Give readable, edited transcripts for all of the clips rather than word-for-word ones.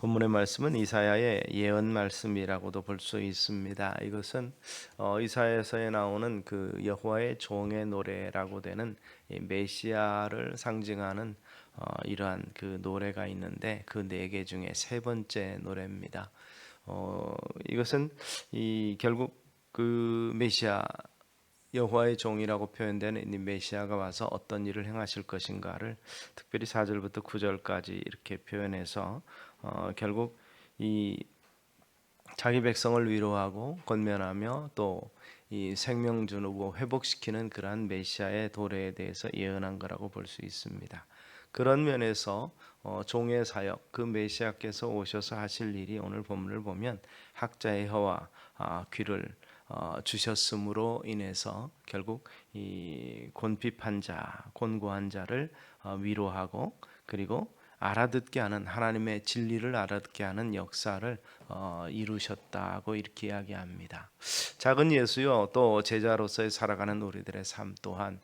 본문의 말씀은 이사야의 예언 말씀이라고도 볼 수 있습니다. 이것은 이사야서에 나오는 그 여호와의 종의 노래라고 되는 이 메시아를 상징하는 이러한 그 노래가 있는데 그 네 개 중에 세 번째 노래입니다. 이것은 이 결국 그 메시아 여호와의 종이라고 표현되는 이 메시아가 와서 어떤 일을 행하실 것인가를 특별히 4절부터 9절까지 이렇게 표현해서 결국 이 자기 백성을 위로하고 권면하며 또 이 생명 주고 회복시키는 그러한 메시아의 도래에 대해서 예언한 거라고 볼 수 있습니다. 그런 면에서 종의 사역 그 메시아께서 오셔서 하실 일이 오늘 본문을 보면 학자의 혀와 귀를 주셨음으로 인해서 결국 이 곤핍한 자, 곤고한 자를 위로하고 그리고 알아듣게 하는 하나님의 진리를 알아듣게 하는 역사를 이루셨다고 이렇게 이야기합니다. 작은 예수요 또 제자로서의 살아가는 우리들의 삶 또한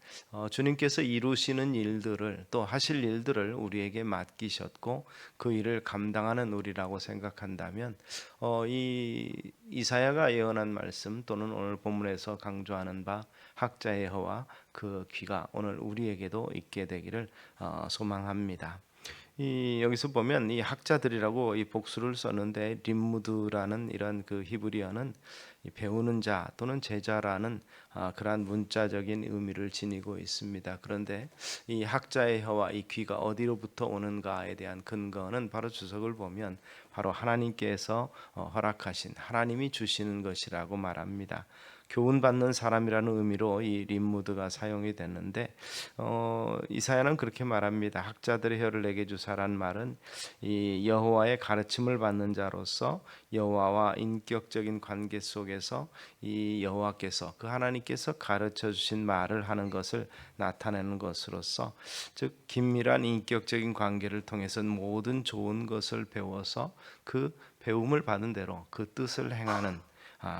주님께서 이루시는 일들을 또 하실 일들을 우리에게 맡기셨고 그 일을 감당하는 우리라고 생각한다면 이 이사야가 예언한 말씀 또는 오늘 본문에서 강조하는 바 학자의 혀와 그 귀가 오늘 우리에게도 있게 되기를 소망합니다. 이 여기서 보면 이 학자들이라고 이 복수를 썼는데 림무드라는 이런 그 히브리어는 이 배우는 자 또는 제자라는 그러한 문자적인 의미를 지니고 있습니다. 그런데 이 학자의 혀와 이 귀가 어디로부터 오는가에 대한 근거는 바로 주석을 보면 바로 하나님께서 허락하신 하나님이 주시는 것이라고 말합니다. 교훈받는 사람이라는 의미로 이 림무드가 사용이 됐는데 이사야는 그렇게 말합니다. 학자들의 혀를 내게 주사란 말은 이 여호와의 가르침을 받는 자로서 여호와와 인격적인 관계 속에서 이 여호와께서 그 하나님께서 가르쳐 주신 말을 하는 것을 나타내는 것으로서 즉 긴밀한 인격적인 관계를 통해서 모든 좋은 것을 배워서 그 배움을 받은 대로 그 뜻을 행하는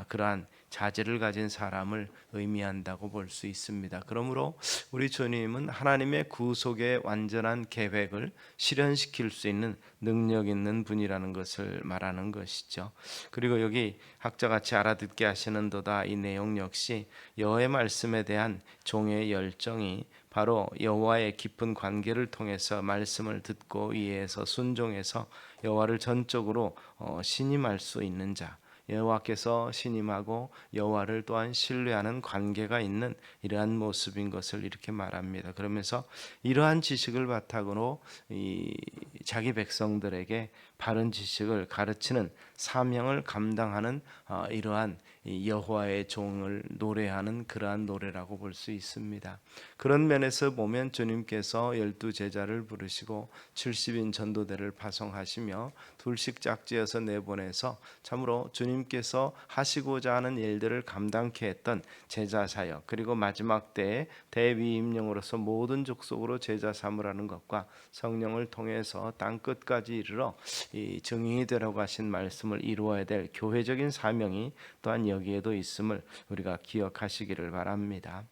그러한 자질을 가진 사람을 의미한다고 볼 수 있습니다. 그러므로 우리 주님은 하나님의 구속의 완전한 계획을 실현시킬 수 있는 능력 있는 분이라는 것을 말하는 것이죠. 그리고 여기 학자같이 알아듣게 하시는도다 이 내용 역시 여호와의 말씀에 대한 종의 열정이 바로 여호와의 깊은 관계를 통해서 말씀을 듣고 이해해서 순종해서 여호와를 전적으로 신임할 수 있는 자 여호와께서 신임하고 여호와를 또한 신뢰하는 관계가 있는 이러한 모습인 것을 이렇게 말합니다. 그러면서 이러한 지식을 바탕으로 이 자기 백성들에게 바른 지식을 가르치는 사명을 감당하는 이러한 여호와의 종을 노래하는 그러한 노래라고 볼 수 있습니다. 그런 면에서 보면 주님께서 12 제자를 부르시고 70인 전도대를 파송하시며 둘씩 짝지어서 내보내서 참으로 주님께서 하시고자 하는 일들을 감당케 했던 제자 사역 그리고 마지막 때에 대위임령으로서 모든 족속으로 제자 삼으라는 것과 성령을 통해서 땅 끝까지 이르러 이 증인이 되라고 하신 말씀을 이루어야 될 교회적인 사명이 또한 여기에도 있음을 우리가 기억하시기를 바랍니다.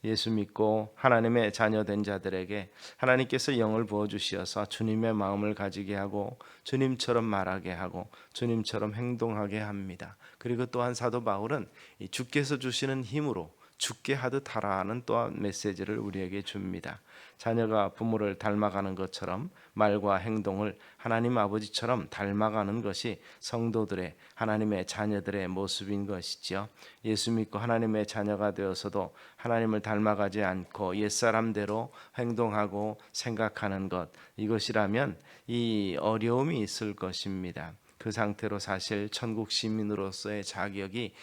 예수 믿고 하나님의 자녀된 자들에게 하나님께서 영을 부어주시어서 주님의 마음을 가지게 하고 주님처럼 말하게 하고 주님처럼 행동하게 합니다. 그리고 또한 사도 바울은 주께서 주시는 힘으로 죽게 하듯 하라는 또한 메시지를 우리에게 줍니다. 자녀가 부모를 닮아가는 것처럼 말과 행동을 하나님 아버지처럼 닮아가는 것이 성도들의 하나님의 자녀들의 모습인 것이지요. 예수 믿고 하나님의 자녀가 되어서도 하나님을 닮아가지 않고 옛사람대로 행동하고 생각하는 것 이것이라면 이 어려움이 있을 것입니다. 그 상태로 사실 천국 시민으로서의 자격이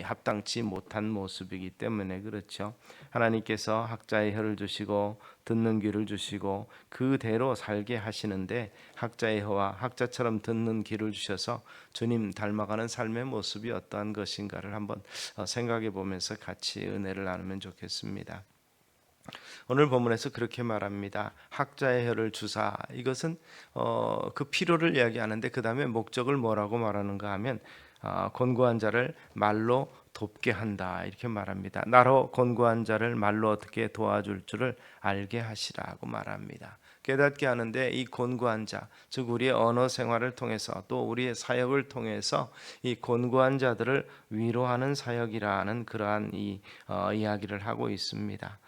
합당치 못한 모습이기 때문에 그렇죠. 하나님께서 학자의 혀를 주시고 듣는 귀를 주시고 그대로 살게 하시는데 학자의 혀와 학자처럼 듣는 귀를 주셔서 주님 닮아가는 삶의 모습이 어떠한 것인가를 한번 생각해 보면서 같이 은혜를 나누면 좋겠습니다. 오늘 본문에서 그렇게 말합니다. 학자의 혀를 주사 이것은 그 필요를 이야기하는데 그 다음에 목적을 뭐라고 말하는가 하면 권고한 자를 말로 돕게 한다 이렇게 말합니다. 나로 권고한 자를 말로 어떻게 도와줄 줄을 알게 하시라고 말합니다. 깨닫게 하는데 이 곤고한 자, 즉 우리의 언어 생활을 통해서 또 우리의 사역을 통해서 이 곤고한 자들을 위로하는 사역이라는 그러한 이야기를 하고 있습니다.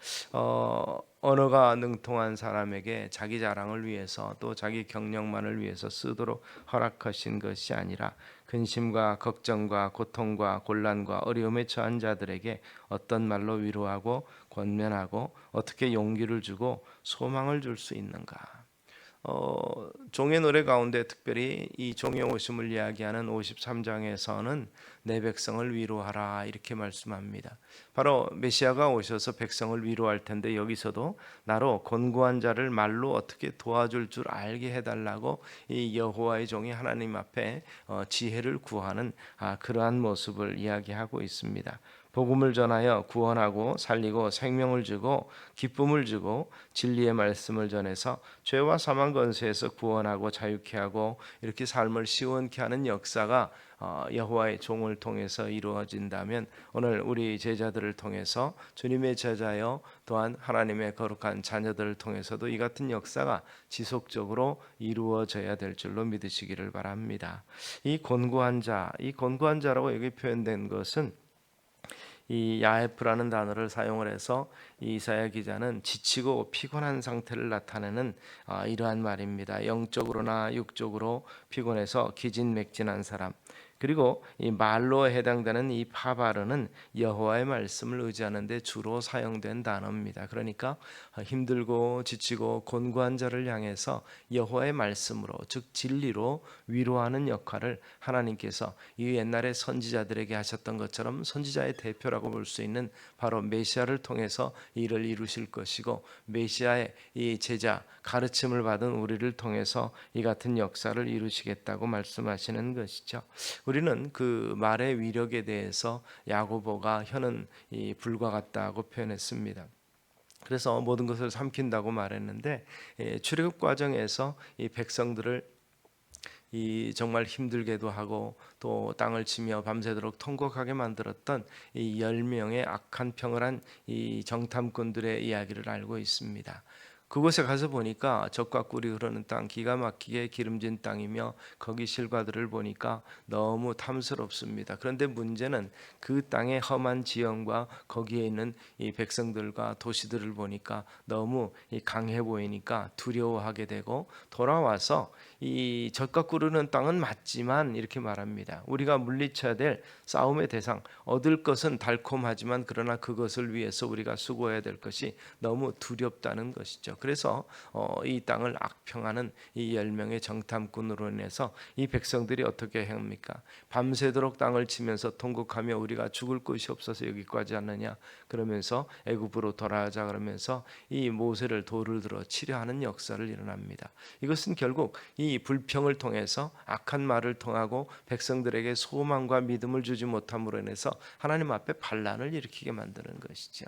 언어가 능통한 사람에게 자기 자랑을 위해서 또 자기 경력만을 위해서 쓰도록 허락하신 것이 아니라 근심과 걱정과 고통과 곤란과 어려움에 처한 자들에게 어떤 말로 위로하고 권면하고 어떻게 용기를 주고 소망을 줄 수 있는가. 종의 노래 가운데 특별히 이 종의 오심을 이야기하는 53장에서는 내 백성을 위로하라 이렇게 말씀합니다. 바로 메시아가 오셔서 백성을 위로할 텐데 여기서도 나로 곤고한 자를 말로 어떻게 도와줄 줄 알게 해달라고 이 여호와의 종이 하나님 앞에 지혜를 구하는 그러한 모습을 이야기하고 있습니다. 복음을 전하여 구원하고 살리고 생명을 주고 기쁨을 주고 진리의 말씀을 전해서 죄와 사망 권세에서 구원하고 자유케 하고 이렇게 삶을 시원케 하는 역사가 여호와의 종을 통해서 이루어진다면 오늘 우리 제자들을 통해서 주님의 제자여 또한 하나님의 거룩한 자녀들을 통해서도 이 같은 역사가 지속적으로 이루어져야 될 줄로 믿으시기를 바랍니다. 이 곤고한 자라고 여기 표현된 것은 이 야에프라는 단어를 사용을 해서 이사야 기자는 지치고 피곤한 상태를 나타내는 이러한 말입니다. 영적으로나 육적으로 피곤해서 기진맥진한 사람. 그리고 이 말로 해당되는 이 파바르는 여호와의 말씀을 의지하는 데 주로 사용된 단어입니다. 그러니까 힘들고 지치고 곤고한 자를 향해서 여호와의 말씀으로 즉 진리로 위로하는 역할을 하나님께서 이 옛날에 선지자들에게 하셨던 것처럼 선지자의 대표라고 볼 수 있는 바로 메시아를 통해서 이를 이루실 것이고 메시아의 이 제자 가르침을 받은 우리를 통해서 이 같은 역사를 이루시겠다고 말씀하시는 것이죠. 우리는 그 말의 위력에 대해서 야고보가 혀는 불과 같다고 표현했습니다. 그래서 모든 것을 삼킨다고 말했는데 출애굽 과정에서 이 백성들을 정말 힘들게도 하고 또 땅을 치며 밤새도록 통곡하게 만들었던 이 10명의 악한 평을 한 이 정탐꾼들의 이야기를 알고 있습니다. 그곳에 가서 보니까 젖과 꿀이 흐르는 땅, 기가 막히게 기름진 땅이며 거기 실과들을 보니까 너무 탐스럽습니다. 그런데 문제는 그 땅의 험한 지형과 거기에 있는 이 백성들과 도시들을 보니까 너무 강해 보이니까 두려워하게 되고 돌아와서 이 젖과 꿀르는 땅은 맞지만 이렇게 말합니다. 우리가 물리쳐야 될 싸움의 대상, 얻을 것은 달콤하지만 그러나 그것을 위해서 우리가 수고해야 될 것이 너무 두렵다는 것이죠. 그래서 이 땅을 악평하는 이 10명의 정탐꾼으로 인해서 이 백성들이 어떻게 합니까? 밤새도록 땅을 치면서 통곡하며 우리가 죽을 곳이 없어서 여기까지 왔느냐 그러면서 애굽으로 돌아가자 그러면서 이 모세를 돌을 들어 치려 하는 역사를 일어납니다. 이것은 결국 이 불평을 통해서 악한 말을 통하고 백성들에게 소망과 믿음을 주지 못함으로 인해서 하나님 앞에 반란을 일으키게 만드는 것이죠.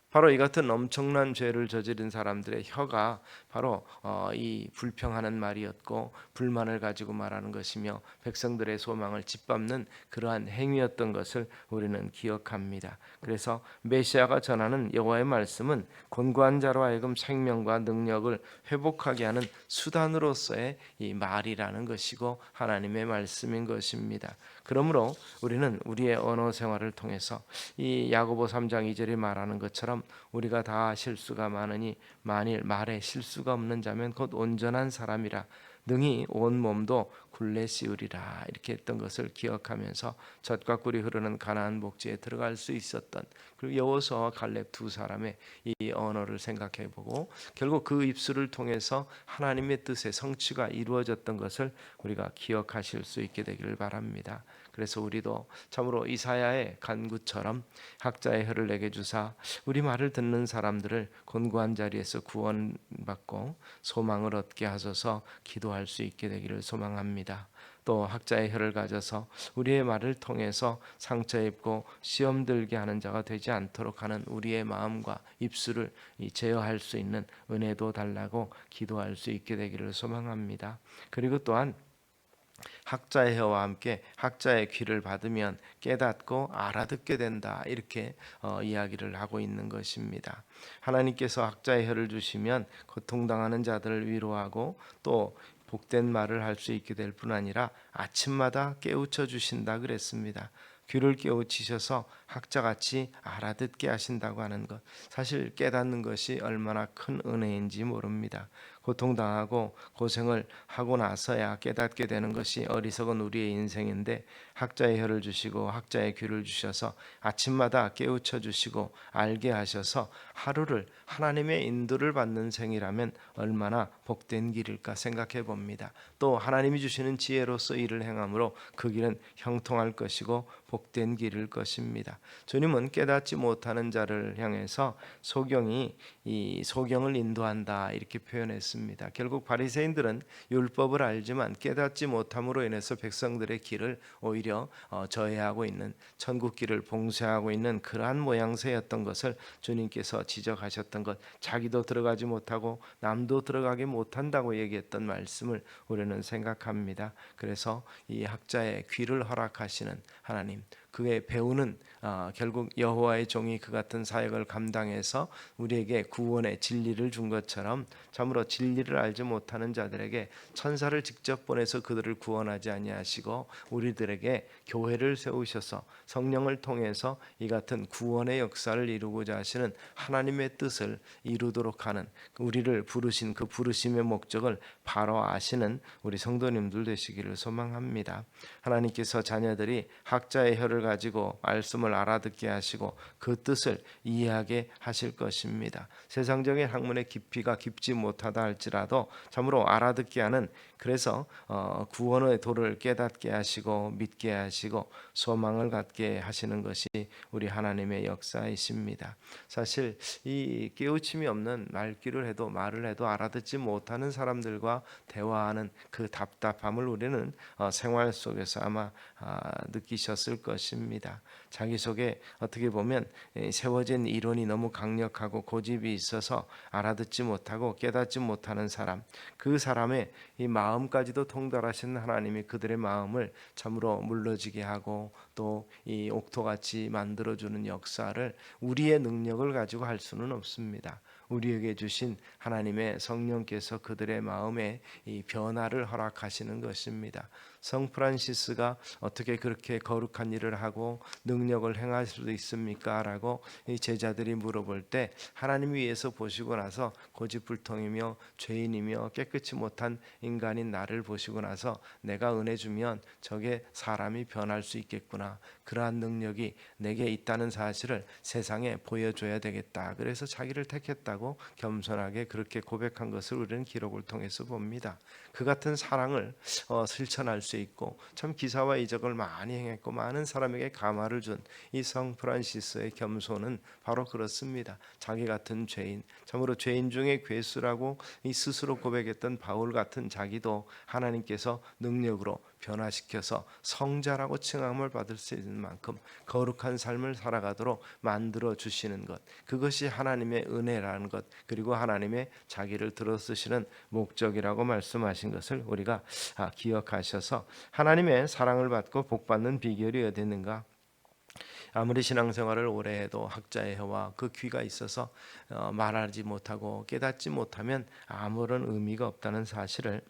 바로 이 같은 엄청난 죄를 저지른 사람들의 혀가 바로 이 불평하는 말이었고 불만을 가지고 말하는 것이며 백성들의 소망을 짓밟는 그러한 행위였던 것을 우리는 기억합니다. 그래서 메시아가 전하는 여호와의 말씀은 곤고한 자로 하여금 생명과 능력을 회복하게 하는 수단으로서의 이 말이라는 것이고 하나님의 말씀인 것입니다. 그러므로 우리는 우리의 언어 생활을 통해서 이 야고보 3장 2절에 말하는 것처럼 우리가 다 실수가 많으니 만일 말에 실수가 없는 자면 곧 온전한 사람이라 능히 온 몸도 굴레 씌우리라 이렇게 했던 것을 기억하면서 젖과 꿀이 흐르는 가나안 복지에 들어갈 수 있었던 그리고 여호수아와 갈렙 두 사람의 이 언어를 생각해보고 결국 그 입술을 통해서 하나님의 뜻의 성취가 이루어졌던 것을 우리가 기억하실 수 있게 되기를 바랍니다. 그래서 우리도 참으로 이사야의 간구처럼 학자의 혀를 내게 주사 우리 말을 듣는 사람들을 곤고한 자리에서 구원받고 소망을 얻게 하소서 기도할 수 있게 되기를 소망합니다. 또 학자의 혀를 가져서 우리의 말을 통해서 상처 입고 시험 들게 하는 자가 되지 않도록 하는 우리의 마음과 입술을 제어할 수 있는 은혜도 달라고 기도할 수 있게 되기를 소망합니다. 그리고 또한 학자의 혀와 함께 학자의 귀를 받으면 깨닫고 알아듣게 된다. 이렇게 이야기를 하고 있는 것입니다. 하나님께서 학자의 혀를 주시면 고통당하는 자들을 위로하고 또 복된 말을 할 수 있게 될 뿐 아니라 아침마다 깨우쳐 주신다 그랬습니다. 귀를 깨우치셔서 학자같이 알아듣게 하신다고 하는 것, 사실 깨닫는 것이 얼마나 큰 은혜인지 모릅니다. 고통당하고 고생을 하고 나서야 깨닫게 되는 것이 어리석은 우리의 인생인데, 학자의 혀를 주시고 학자의 귀를 주셔서 아침마다 깨우쳐 주시고 알게 하셔서 하루를 하나님의 인도를 받는 생이라면 얼마나 복된 길일까 생각해 봅니다. 또 하나님이 주시는 지혜로서 일을 행함으로 그 길은 형통할 것이고 복된 길일 것입니다. 주님은 깨닫지 못하는 자를 향해서 소경이 이 소경을 인도한다 이렇게 표현했습니다. 결국 바리새인들은 율법을 알지만 깨닫지 못함으로 인해서 백성들의 길을 오히려 저해하고 있는, 천국 길을 봉쇄하고 있는 그러한 모양새였던 것을 주님께서 지적하셨던 것, 자기도 들어가지 못하고 남도 들어가게 못한다고 얘기했던 말씀을 우리는 생각합니다. 그래서 이 학자의 귀를 허락하시는 하나님, 그의 배우는 결국 여호와의 종이 그 같은 사역을 감당해서 우리에게 구원의 진리를 준 것처럼 참으로 진리를 알지 못하는 자들에게 천사를 직접 보내서 그들을 구원하지 아니하시고 우리들에게 교회를 세우셔서 성령을 통해서 이 같은 구원의 역사를 이루고자 하시는 하나님의 뜻을 이루도록 하는, 우리를 부르신 그 부르심의 목적을 바로 아시는 우리 성도님들 되시기를 소망합니다. 하나님께서 자녀들이 학자의 혀를 가지고 말씀을 알아듣게 하시고 그 뜻을 이해하게 하실 것입니다. 세상적인 학문의 깊이가 깊지 못하다 할지라도 참으로 알아듣게 하는, 그래서 구원의 도를 깨닫게 하시고 믿게 하시고 소망을 갖게 하시는 것이 우리 하나님의 역사이십니다. 사실 이 깨우침이 없는 말귀를 해도 말을 해도 알아듣지 못하는 사람들과 대화하는 그 답답함을 우리는 생활 속에서 아마 느끼셨을 것입니다. 자기 속에 어떻게 보면 세워진 이론이 너무 강력하고 고집이 있어서 알아듣지 못하고 깨닫지 못하는 사람, 그 사람의 이 마음까지도 통달하신 하나님이 그들의 마음을 참으로 물러지게 하고 또 이 옥토같이 만들어주는 역사를 우리의 능력을 가지고 할 수는 없습니다. 우리에게 주신 하나님의 성령께서 그들의 마음에 이 변화를 허락하시는 것입니다. 성 프란시스가 어떻게 그렇게 거룩한 일을 하고 능력을 행할 수도 있습니까? 라고 이 제자들이 물어볼 때 하나님 위에서 보시고 나서 고집불통이며 죄인이며 깨끗이 못한 인간인 나를 보시고 나서 내가 은혜 주면 저게 사람이 변할 수 있겠구나, 그러한 능력이 내게 있다는 사실을 세상에 보여줘야 되겠다, 그래서 자기를 택했다고 겸손하게 그렇게 고백한 것을 우리는 기록을 통해서 봅니다. 그 같은 사랑을 실천할 수 있고 참 기사와 이적을 많이 행했고 많은 사람에게 감화를 준 이 성 프란시스의 겸손은 바로 그렇습니다. 자기 같은 죄인, 참으로 죄인 중에 괴수라고 이 스스로 고백했던 바울 같은 자기도 하나님께서 능력으로 변화시켜서 성자라고 칭함을 받을 수 있는 만큼 거룩한 삶을 살아가도록 만들어 주시는 것, 그것이 하나님의 은혜라는 것, 그리고 하나님의 자기를 들어쓰시는 목적이라고 말씀하신 것을 우리가 기억하셔서 하나님의 사랑을 받고 복받는 비결이 어디 있는가? 아무리 신앙생활을 오래 해도 학자의 혀와 그 귀가 있어서 말하지 못하고 깨닫지 못하면 아무런 의미가 없다는 사실을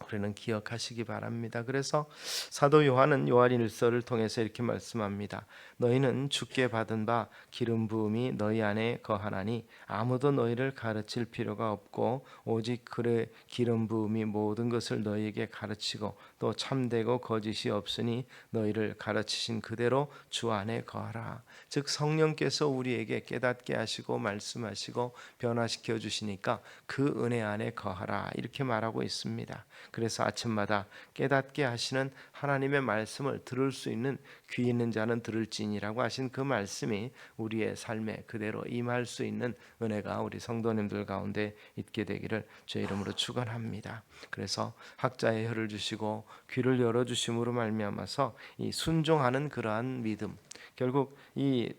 우리는 기억하시기 바랍니다. 그래서 사도 요한은 요한일서를 통해서 이렇게 말씀합니다. 너희는 주께 받은 바 기름 부음이 너희 안에 거하나니 아무도 너희를 가르칠 필요가 없고 오직 그의 기름 부음이 모든 것을 너희에게 가르치고 또 참되고 거짓이 없으니 너희를 가르치신 그대로 주 안에 거하라. 즉 성령께서 우리에게 깨닫게 하시고 말씀하시고 변화시켜 주시니까 그 은혜 안에 거하라 이렇게 말하고 있습니다. 그래서 아침마다 깨닫게 하시는 하나님의 말씀을 들을 수 있는 귀 있는 자는 들을지니라고 하신 그 말씀이 우리의 삶에 그대로 임할 수 있는 은혜가 우리 성도님들 가운데 있게 되기를 주의 이름으로 축원합니다. 그래서 학자의 혀를 주시고 귀를 열어 주심으로 말미암아서 이 순종하는 그러한 믿음, 결국 이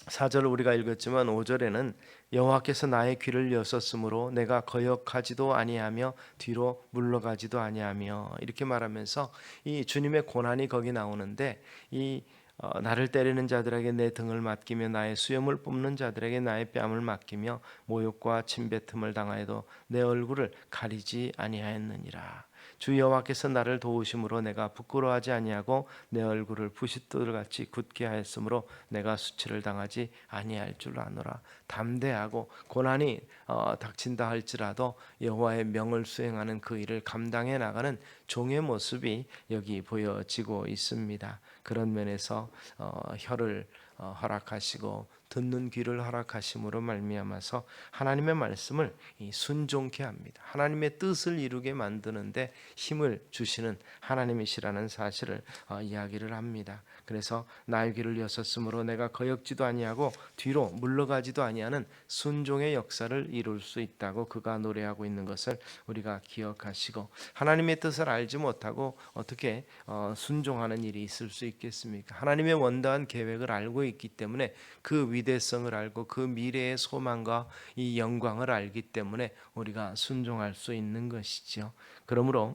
4절을 우리가 읽었지만 5절에는 여호와께서 나의 귀를 여셨으므로 내가 거역하지도 아니하며 뒤로 물러가지도 아니하며 이렇게 말하면서 이 주님의 고난이 거기 나오는데 이 나를 때리는 자들에게 내 등을 맡기며 나의 수염을 뽑는 자들에게 나의 뺨을 맡기며 모욕과 침뱉음을 당하여도 내 얼굴을 가리지 아니하였느니라. 주 여호와께서 나를 도우심으로 내가 부끄러워하지 아니하고 내 얼굴을 부싯돌같이 굳게 하였으므로 내가 수치를 당하지 아니할 줄 아노라. 담대하고 고난이 닥친다 할지라도 여호와의 명을 수행하는 그 일을 감당해 나가는 종의 모습이 여기 보여지고 있습니다. 그런 면에서 혀를 허락하시고 듣는 귀를 허락하심으로 말미암아서 하나님의 말씀을 순종케 합니다. 하나님의 뜻을 이루게 만드는데 힘을 주시는 하나님이시라는 사실을 이야기를 합니다. 그래서 나의 귀를 여섰으므로 내가 거역지도 아니하고 뒤로 물러가지도 아니하는 순종의 역사를 이룰 수 있다고 그가 노래하고 있는 것을 우리가 기억하시고, 하나님의 뜻을 알지 못하고 어떻게 순종하는 일이 있을 수 있겠습니까? 하나님의 원대한 계획을 알고 있기 때문에 그 위대성을 알고 그 미래의 소망과 이 영광을 알기 때문에 우리가 순종할 수 있는 것이죠. 그러므로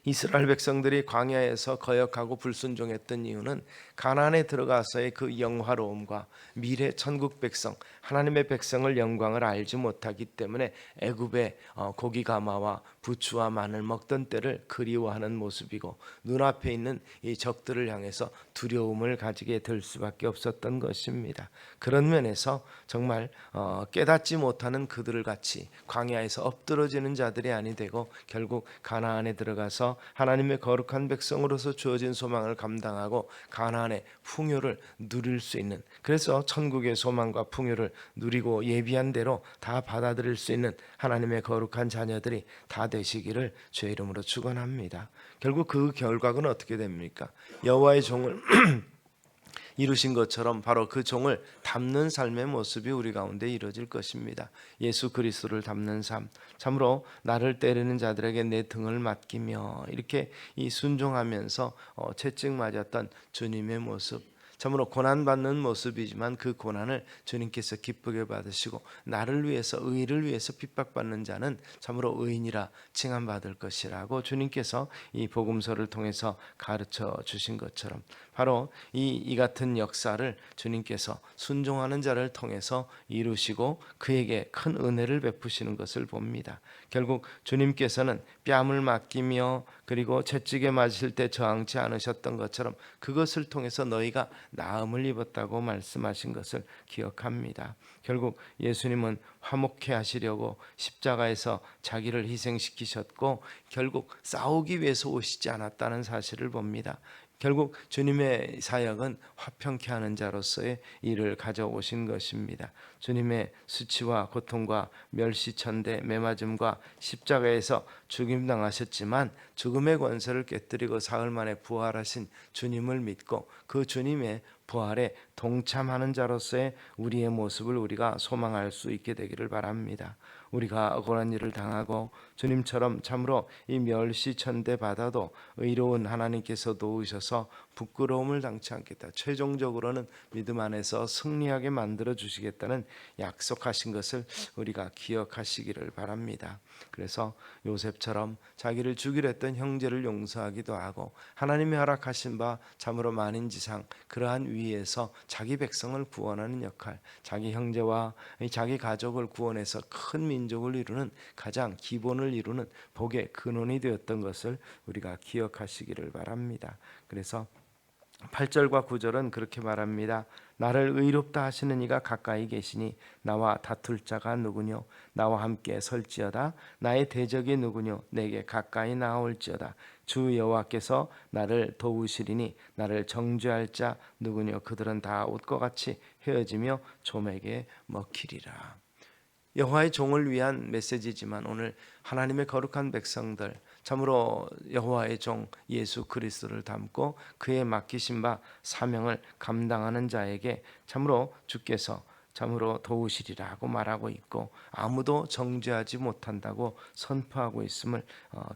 이스라엘 백성들이 광야에서 거역하고 불순종했던 이유는 가나안에 들어가서의 그 영화로움과 미래 천국 백성, 하나님의 백성을 영광을 알지 못하기 때문에 애굽의 고기가마와 부추와 마늘 먹던 때를 그리워하는 모습이고, 눈앞에 있는 이 적들을 향해서 두려움을 가지게 될 수밖에 없었던 것입니다. 그런 면에서 정말 깨닫지 못하는 그들을 같이 광야에서 엎드러지는 자들이 아니 되고 결국 가나안에 들어가서 하나님의 거룩한 백성으로서 주어진 소망을 감당하고 가나안의 풍요를 누릴 수 있는, 그래서 천국의 소망과 풍요를 누리고 예비한 대로 다 받아들일 수 있는 하나님의 거룩한 자녀들이 다 되시기를 주의 이름으로 축원합니다. 결국 그 결과는 어떻게 됩니까? 여호와의 종을 이루신 것처럼 바로 그 종을 닮는 삶의 모습이 우리 가운데 이루어질 것입니다. 예수 그리스도를 닮는 삶, 참으로 나를 때리는 자들에게 내 등을 맡기며 이렇게 이 순종하면서 채찍 맞았던 주님의 모습, 참으로 고난받는 모습이지만 그 고난을 주님께서 기쁘게 받으시고 나를 위해서, 의를 위해서 핍박받는 자는 참으로 의인이라 칭함받을 것이라고 주님께서 이 복음서를 통해서 가르쳐 주신 것처럼 바로 이 같은 역사를 주님께서 순종하는 자를 통해서 이루시고 그에게 큰 은혜를 베푸시는 것을 봅니다. 결국 주님께서는 뺨을 맡기며 그리고 채찍에 맞으실 때 저항치 않으셨던 것처럼 그것을 통해서 너희가 나음을 입었다고 말씀하신 것을 기억합니다. 결국 예수님은 화목케 하시려고 십자가에서 자기를 희생시키셨고 결국 싸우기 위해서 오시지 않았다는 사실을 봅니다. 결국 주님의 사역은 화평케 하는 자로서의 일을 가져오신 것입니다. 주님의 수치와 고통과 멸시천대 매맞음과 십자가에서 죽임당하셨지만 죽음의 권세를 깨뜨리고 사흘 만에 부활하신 주님을 믿고 그 주님의 부활에 동참하는 자로서의 우리의 모습을 우리가 소망할 수 있게 되기를 바랍니다. 우리가 억울한 일을 당하고 주님처럼 참으로 이 멸시천대 받아도 의로운 하나님께서 도우셔서 부끄러움을 당치 않겠다, 최종적으로는 믿음 안에서 승리하게 만들어 주시겠다는 약속하신 것을 우리가 기억하시기를 바랍니다. 그래서 요셉처럼 자기를 죽이려 했던 형제를 용서하기도 하고 하나님이 허락하신 바 참으로 만인지상 그러한 위에서 자기 백성을 구원하는 역할, 자기 형제와 자기 가족을 구원해서 큰 민족을 이루는 가장 기본을 이루는 복의 근원이 되었던 것을 우리가 기억하시기를 바랍니다. 그래서 8절과 9절은 그렇게 말합니다. 나를 의롭다 하시는 이가 가까이 계시니 나와 다툴 자가 누구뇨? 나와 함께 설지어다. 나의 대적이 누구뇨? 내게 가까이 나올지어다. 주 여호와께서 나를 도우시리니 나를 정죄할 자 누구뇨? 그들은 다 옷과 같이 헤어지며 좀에게 먹히리라. 여호와의 종을 위한 메시지지만 오늘 하나님의 거룩한 백성들, 참으로 여호와의 종 예수 그리스도를 닮고 그의 맡기신 바 사명을 감당하는 자에게 참으로 주께서 참으로 도우시리라고 말하고 있고 아무도 정죄하지 못한다고 선포하고 있음을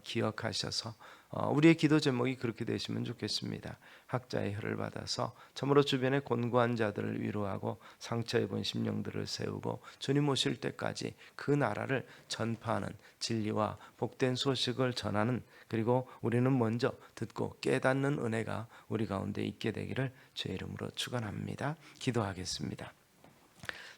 기억하셔서 우리의 기도 제목이 그렇게 되시면 좋겠습니다. 학자의 혀를 받아서 참으로 주변의 곤고한 자들을 위로하고 상처 입은 심령들을 세우고 주님 오실 때까지 그 나라를 전파하는, 진리와 복된 소식을 전하는, 그리고 우리는 먼저 듣고 깨닫는 은혜가 우리 가운데 있게 되기를 주의 이름으로 축원합니다. 기도하겠습니다.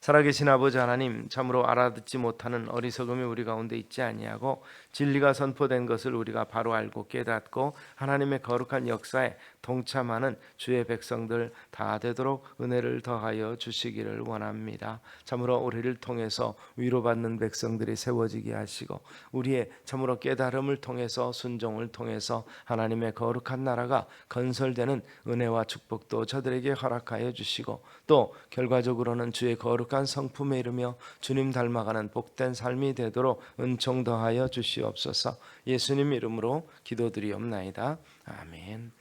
살아계신 아버지 하나님, 참으로 알아듣지 못하는 어리석음이 우리 가운데 있지 아니하고 진리가 선포된 것을 우리가 바로 알고 깨닫고 하나님의 거룩한 역사에 동참하는 주의 백성들 다 되도록 은혜를 더하여 주시기를 원합니다. 참으로 우리를 통해서 위로받는 백성들이 세워지게 하시고 우리의 참으로 깨달음을 통해서, 순종을 통해서 하나님의 거룩한 나라가 건설되는 은혜와 축복도 저들에게 허락하여 주시고, 또 결과적으로는 주의 거룩한 성품에 이르며 주님 닮아가는 복된 삶이 되도록 은총 더하여 주시옵소서. 예수님 이름으로 기도드리옵나이다. 아멘.